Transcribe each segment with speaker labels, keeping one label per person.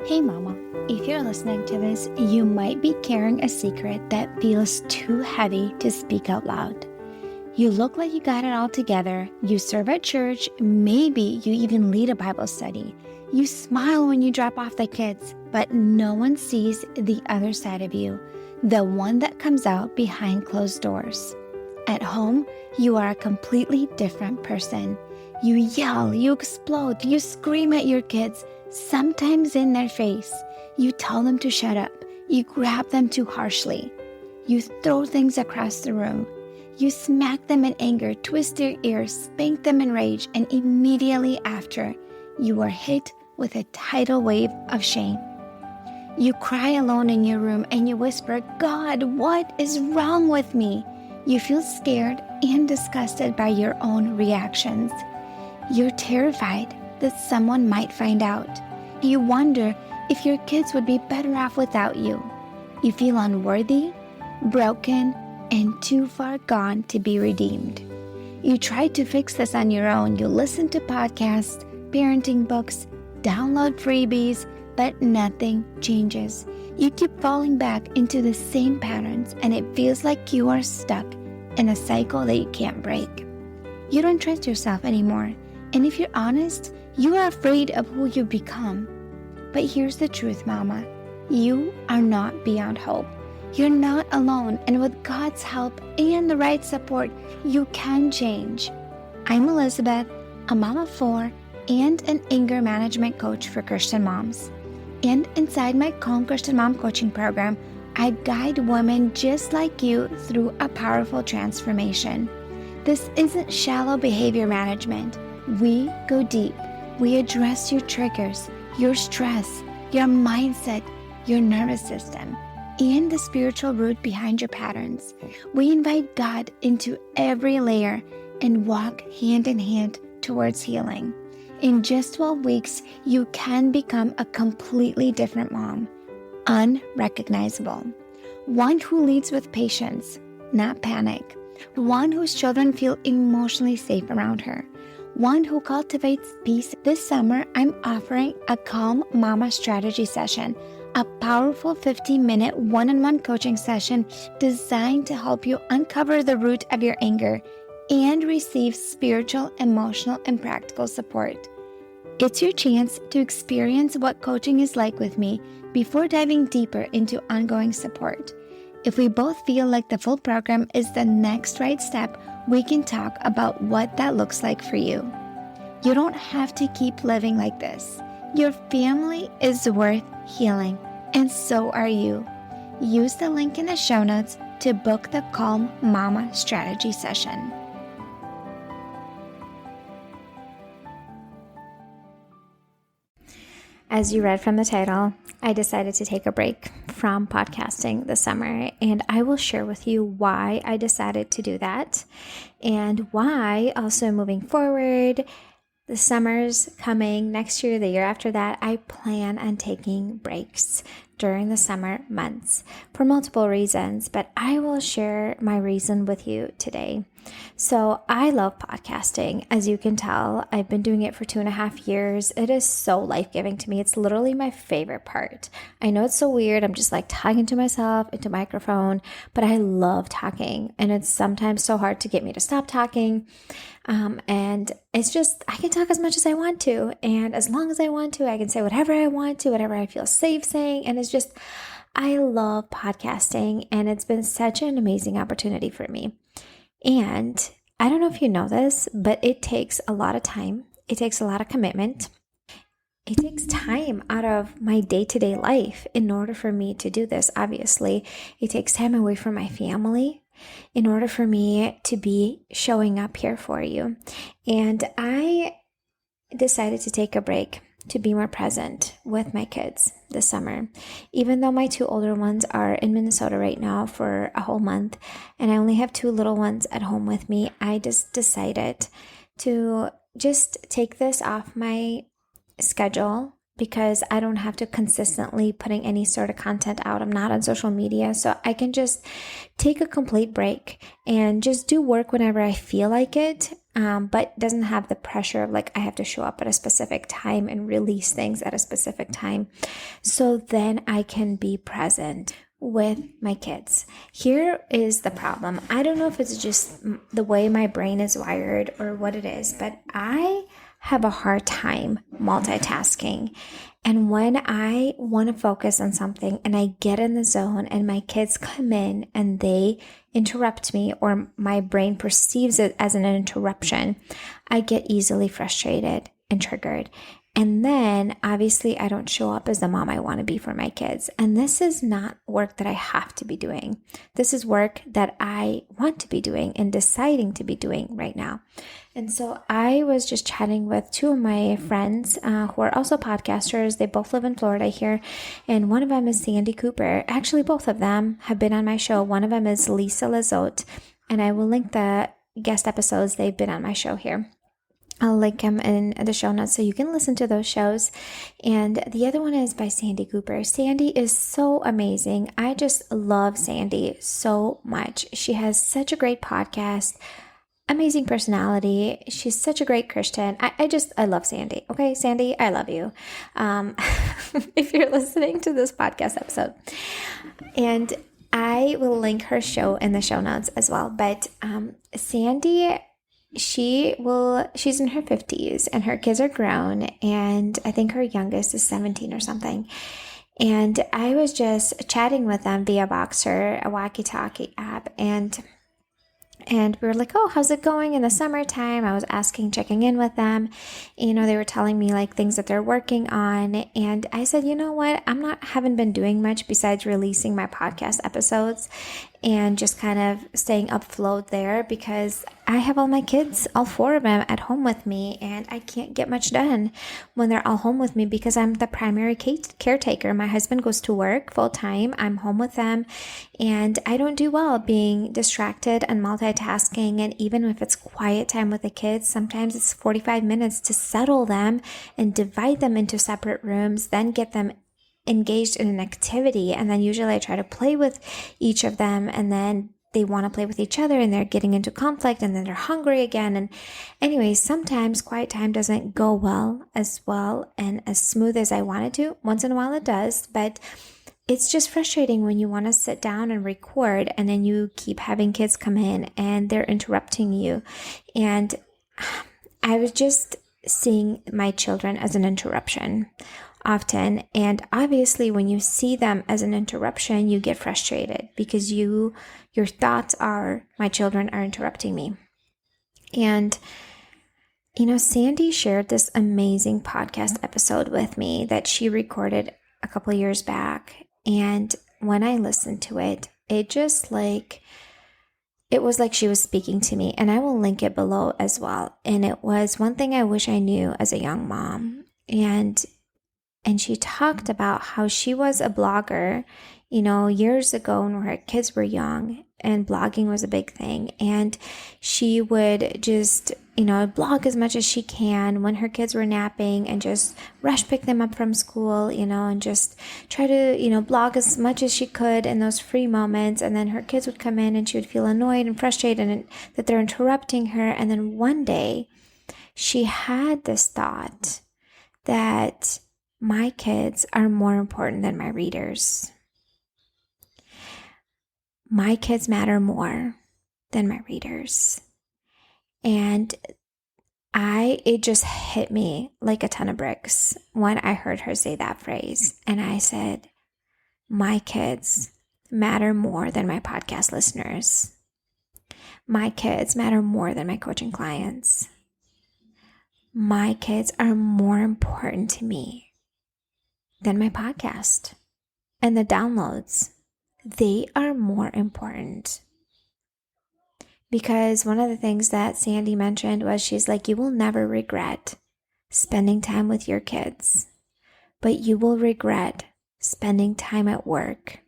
Speaker 1: Hey mama, if you're listening to this, you might be carrying a secret that feels too heavy to speak out loud. You look like you got it all together, you serve at church, maybe you even lead a Bible study. You smile when you drop off the kids, but no one sees the other side of you, the one that comes out behind closed doors. At home, you are a completely different person. You yell, you explode, you scream at your kids, sometimes in their face. You tell them to shut up. You grab them too harshly. You throw things across the room. You smack them in anger, twist their ears, spank them in rage, and immediately after, you are hit with a tidal wave of shame. You cry alone in your room and you whisper, "God, what is wrong with me?" You feel scared and disgusted by your own reactions. You're terrified that someone might find out. You wonder if your kids would be better off without you. You feel unworthy, broken, and too far gone to be redeemed. You try to fix this on your own. You listen to podcasts, parenting books, download freebies, but nothing changes. You keep falling back into the same patterns, and it feels like you are stuck in a cycle that you can't break. You don't trust yourself anymore, and if you're honest, you are afraid of who you become. But here's the truth, Mama. You are not beyond hope. You're not alone, and with God's help and the right support, you can change. I'm Elizabeth, a mom of 4 and an anger management coach for Christian moms. And inside my Calm Christian Mom coaching program, I guide women just like you through a powerful transformation. This isn't shallow behavior management. We go deep. We address your triggers, your stress, your mindset, your nervous system, and the spiritual root behind your patterns. We invite God into every layer and walk hand in hand towards healing. In just 12 weeks, you can become a completely different mom, unrecognizable. One who leads with patience, not panic. One whose children feel emotionally safe around her. One who cultivates peace. This summer, I'm offering a Calm Mama strategy session, a powerful 15-minute one-on-one coaching session designed to help you uncover the root of your anger and receive spiritual, emotional, and practical support. It's your chance to experience what coaching is like with me before diving deeper into ongoing support. If we both feel like the full program is the next right step, we can talk about what that looks like for you. You don't have to keep living like this. Your family is worth healing, and so are you. Use the link in the show notes to book the Calm Mama strategy session. As you read from the title, I decided to take a break from podcasting this summer, and I will share with you why I decided to do that and why also moving forward, the summer's coming next year, the year after that, I plan on taking breaks during the summer months for multiple reasons, but I will share my reason with you today. So I love podcasting. As you can tell, I've been doing it for 2.5 years. It is so life-giving to me. It's literally my favorite part. I know it's so weird. I'm just like talking to myself into a microphone, but I love talking. And it's sometimes so hard to get me to stop talking. And it's just, I can talk as much as I want to. And as long as I want to, I can say whatever I want to, whatever I feel safe saying. And it's just, I love podcasting. And it's been such an amazing opportunity for me. And I don't know if you know this, but it takes a lot of time. It takes a lot of commitment. It takes time out of my day-to-day life in order for me to do this. Obviously, it takes time away from my family in order for me to be showing up here for you. And I decided to take a break to be more present with my kids this summer. Even though my 2 older ones are in Minnesota right now for a whole month, and I only have 2 little ones at home with me, I just decided to just take this off my schedule because I don't have to consistently putting any sort of content out. I'm not on social media, so I can just take a complete break and just do work whenever I feel like it but doesn't have the pressure of like, I have to show up at a specific time and release things at a specific time. So then I can be present with my kids. Here is the problem. I don't know if it's just the way my brain is wired or what it is, but I have a hard time multitasking. And when I want to focus on something and I get in the zone and my kids come in and they interrupt me, or my brain perceives it as an interruption, I get easily frustrated and triggered. And then obviously I don't show up as the mom I want to be for my kids. And this is not work that I have to be doing. This is work that I want to be doing and deciding to be doing right now. And so I was just chatting with two of my friends who are also podcasters. They both live in Florida here. And one of them is Sandy Cooper. Actually, both of them have been on my show. One of them is Lisa Lizotte. And I will link the guest episodes they've been on my show here. I'll link them in the show notes so you can listen to those shows. And the other one is by Sandy Cooper. Sandy is so amazing. I just love Sandy so much. She has such a great podcast, amazing personality. She's such a great Christian. I love Sandy. Okay, Sandy, I love you. If you're listening to this podcast episode. And I will link her show in the show notes as well. But Sandy, she's in her 50s and her kids are grown, and I think her youngest is 17 or something. And I was just chatting with them via Voxer, a walkie-talkie app, and we were like, oh, how's it going in the summertime? I was checking in with them. You know, they were telling me like things that they're working on. And I said, you know what? haven't been doing much besides releasing my podcast episodes and just kind of staying afloat there, because I have all my kids, all four of them, at home with me, and I can't get much done when they're all home with me because I'm the primary caretaker. My husband goes to work full time. I'm home with them, and I don't do well being distracted and multitasking. And even if it's quiet time with the kids, sometimes it's 45 minutes to settle them and divide them into separate rooms, then get them engaged in an activity. And then usually I try to play with each of them, and then they want to play with each other and they're getting into conflict, and then they're hungry again. And anyways, sometimes quiet time doesn't go well and as smooth as I want it to. Once in a while it does, but it's just frustrating when you want to sit down and record and then you keep having kids come in and they're interrupting you. And I was just seeing my children as an interruption often. And obviously when you see them as an interruption, you get frustrated because your thoughts are, my children are interrupting me. And, you know, Sandy shared this amazing podcast episode with me that she recorded a couple years back. And when I listened to it, it was like she was speaking to me, and I will link it below as well. And it was one thing I wish I knew as a young mom. And she talked about how she was a blogger, you know, years ago when her kids were young and blogging was a big thing. And she would just, you know, blog as much as she can when her kids were napping and just rush pick them up from school, you know, and just try to, you know, blog as much as she could in those free moments. And then her kids would come in and she would feel annoyed and frustrated and that they're interrupting her. And then one day she had this thought that my kids are more important than my readers. My kids matter more than my readers. And it just hit me like a ton of bricks when I heard her say that phrase. And I said, my kids matter more than my podcast listeners. My kids matter more than my coaching clients. My kids are more important to me than my podcast and the downloads. They are more important. Because one of the things that Sandy mentioned was, she's like, you will never regret spending time with your kids, but you will regret spending time at work.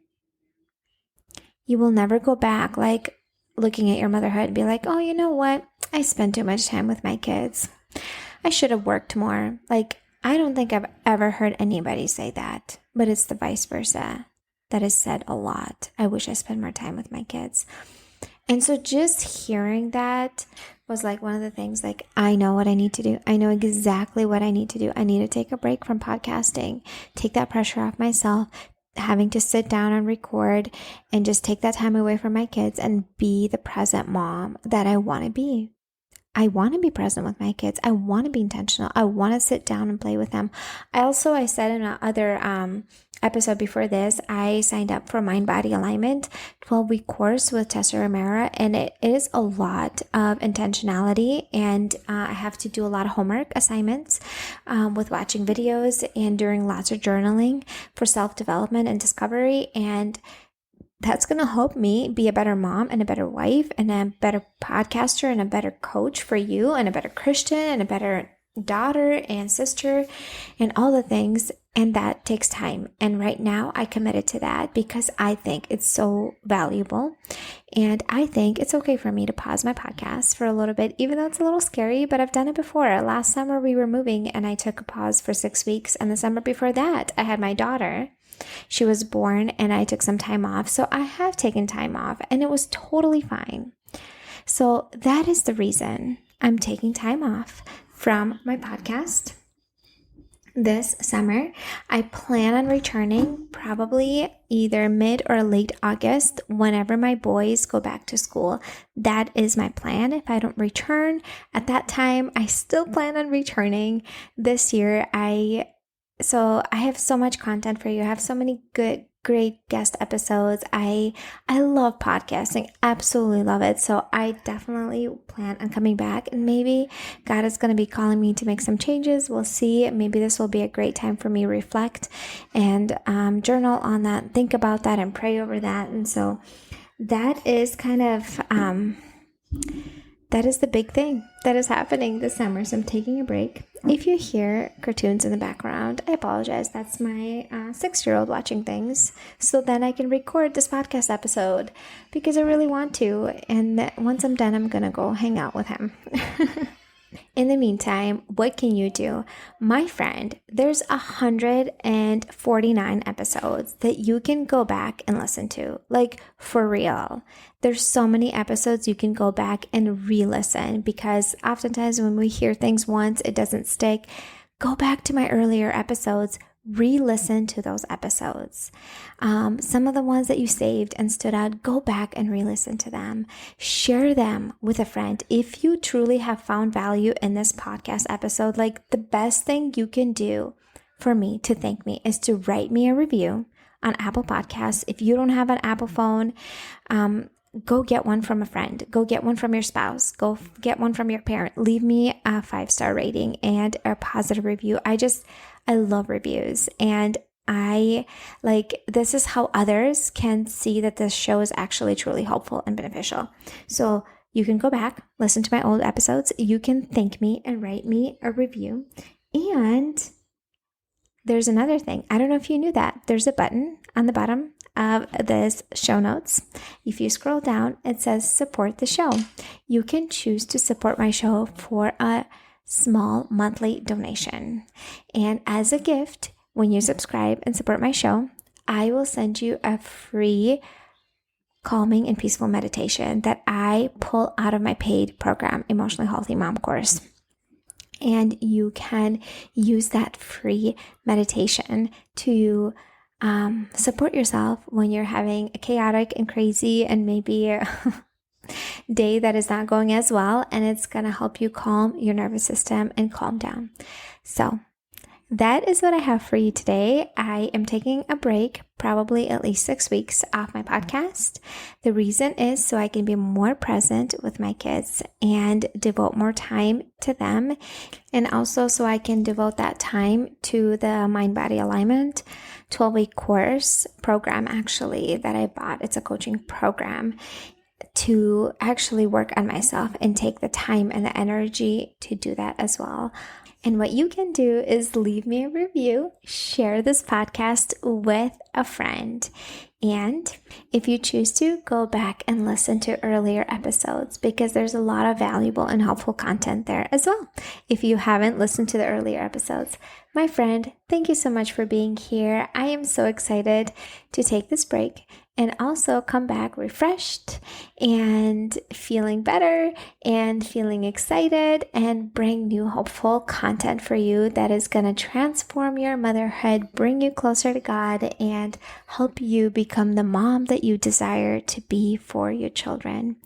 Speaker 1: You will never go back, like looking at your motherhood and be like, oh, you know what? I spent too much time with my kids. I should have worked more. Like, I don't think I've ever heard anybody say that, but it's the vice versa that is said a lot. I wish I spent more time with my kids. And so just hearing that was like one of the things, like, I know what I need to do. I know exactly what I need to do. I need to take a break from podcasting, take that pressure off myself, having to sit down and record, and just take that time away from my kids and be the present mom that I want to be. I want to be present with my kids. I want to be intentional. I want to sit down and play with them. I said in another episode before this, I signed up for Mind Body Alignment 12-week course with Tessa Romero, and it is a lot of intentionality, and I have to do a lot of homework assignments with watching videos and doing lots of journaling for self-development and discovery, and that's going to help me be a better mom and a better wife and a better podcaster and a better coach for you and a better Christian and a better daughter and sister and all the things. And that takes time. And right now I committed to that because I think it's so valuable. And I think it's okay for me to pause my podcast for a little bit, even though it's a little scary, but I've done it before. Last summer we were moving and I took a pause for 6 weeks. And the summer before that, I had my daughter. She was born and I took some time off. So I have taken time off and it was totally fine. So that is the reason I'm taking time off from my podcast this summer. I plan on returning probably either mid or late August whenever my boys go back to school. That is my plan. If I don't return at that time, I still plan on returning this year. So I have so much content for you. I have so many great guest episodes. I love podcasting. Absolutely love it. So I definitely plan on coming back, and maybe God is going to be calling me to make some changes. We'll see. Maybe this will be a great time for me to reflect and journal on that, think about that and pray over that. And so that is kind of, that is the big thing that is happening this summer. So I'm taking a break. If you hear cartoons in the background, I apologize. That's my 6-year-old watching things. So then I can record this podcast episode because I really want to. And once I'm done, I'm going to go hang out with him. In the meantime, what can you do? My friend, there's 149 episodes that you can go back and listen to. Like, for real. There's so many episodes you can go back and re-listen, because oftentimes when we hear things once, it doesn't stick. Go back to my earlier episodes. Re-listen to those episodes. Some of the ones that you saved and stood out, go back and re-listen to them. Share them with a friend. If you truly have found value in this podcast episode, like, the best thing you can do for me to thank me is to write me a review on Apple Podcasts. If you don't have an Apple phone, go get one from a friend. Go get one from your spouse. Go get one from your parent. Leave me a 5-star rating and a positive review. I love reviews, and this is how others can see that this show is actually truly helpful and beneficial. So you can go back, listen to my old episodes. You can thank me and write me a review. And there's another thing. I don't know if you knew that. There's a button on the bottom of this show notes. If you scroll down, it says support the show. You can choose to support my show for a small monthly donation. And as a gift, when you subscribe and support my show, I will send you a free calming and peaceful meditation that I pull out of my paid program, Emotionally Healthy Mom Course. And you can use that free meditation to support yourself when you're having a chaotic and crazy and maybe a day that is not going as well, and it's going to help you calm your nervous system and calm down. So that is what I have for you today. I am taking a break, probably at least 6 weeks off my podcast. The reason is so I can be more present with my kids and devote more time to them, and also so I can devote that time to the Mind Body Alignment 12-week course program, actually, that I bought. It's a coaching program to actually work on myself and take the time and the energy to do that as well. And what you can do is leave me a review, share this podcast with a friend. And if you choose to, go back and listen to earlier episodes, because there's a lot of valuable and helpful content there as well. If you haven't listened to the earlier episodes, my friend, thank you so much for being here. I am so excited to take this break and also come back refreshed and feeling better and feeling excited and bring new hopeful content for you that is going to transform your motherhood, bring you closer to God, and help you become the mom that you desire to be for your children.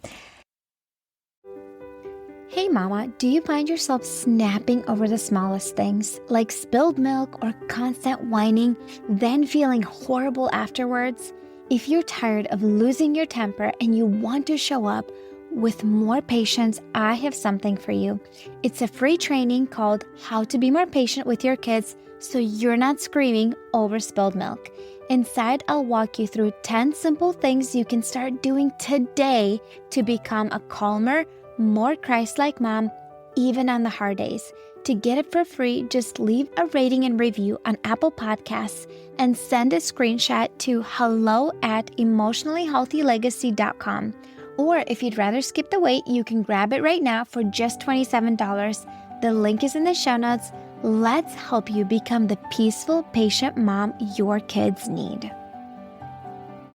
Speaker 1: Hey mama, do you find yourself snapping over the smallest things, like spilled milk or constant whining, then feeling horrible afterwards? If you're tired of losing your temper and you want to show up with more patience, I have something for you. It's a free training called How to Be More Patient with Your Kids so you're not screaming over spilled milk. Inside, I'll walk you through 10 simple things you can start doing today to become a calmer, more Christ-like mom, even on the hard days. To get it for free, just leave a rating and review on Apple Podcasts and send a screenshot to hello@emotionallyhealthylegacy.com. Or if you'd rather skip the wait, you can grab it right now for just $27. The link is in the show notes. Let's help you become the peaceful, patient mom your kids need.